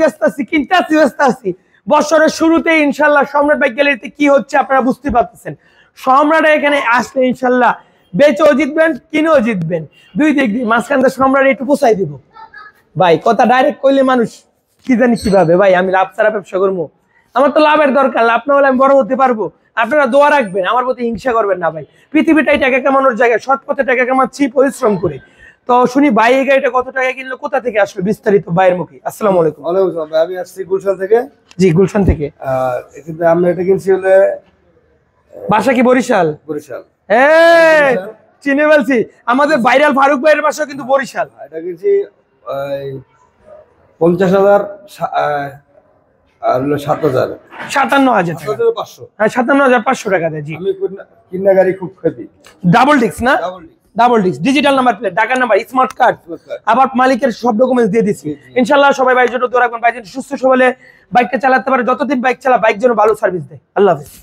ব্যস্ত আছি বছরের শুরুতে ইনশাল্লাহ সম্রাট বাইক গ্যালারিতে কি হচ্ছে আপনারা বুঝতে পারতেছেন। সম্রাট এখানে আসলে ইনশাল্লাহ বেচেও জিতবেন, কিনেও জিতবেন, দুই দিক দিয়ে। মাঝখানটা সম্রাট একটু পোষাই দিব ভাই, কথা ডাইরেক্ট কইলে মানুষ কি জানি কিভাবে। ভাই আমি লাভ ছাড়া ব্যবসা করবো? আমার তো লাভের দরকার, লাভ না হলে আমি বড় হতে পারবো। আপনারা দোয়া রাখবেন, আমার প্রতি হিংসা করবেন না ভাই। পৃথিবীটাই টাকা কামানোর জায়গা, সৎ পথে টাকা কামাচ্ছি পরিশ্রম করে। তো শুনি ভাই এই গাড়িটা কত টাকা কিনলো, কোথা থেকে আসলো, বিস্তারিত ভাইয়ের মুখে। আসসালামু আলাইকুম। ওয়ালাইকুম আসসালাম ভাই, আমি আসছি গুলশান থেকে। জি, গুলশান থেকে। কিন্তু আমরা এটা কিনছি হলে বাসা কি বরিশাল? বরিশাল। হ্যাঁ চিনে বলছি, আমাদের ভাইরাল ফারুক ভাইয়ের বাসা কিন্তু বরিশাল। এটা কিনছি 50,000 আর 7,000 57,000 টাকা। 57,500। হ্যাঁ 57,500 টাকা দেয়। জি, আমি কিনা গাড়ি খুব খেপি। ডাবল ডিস্ক না? Double disc, digital number plate, ঢাকার নাম্বার, স্মার্ট কার্ড, আবার মালিকের সব ডকুমেন্টস দিয়ে দিচ্ছি। ইনশাআল্লাহ সবাই বাইক জন্য দোয়া রাখবেন, বাইক যেন সুস্থ সবলে বাইকটা চালাতে পারে, যতদিন বাইক চালা বাইক যেন ভালো সার্ভিস দেয়। আল্লাহ হাফেজ।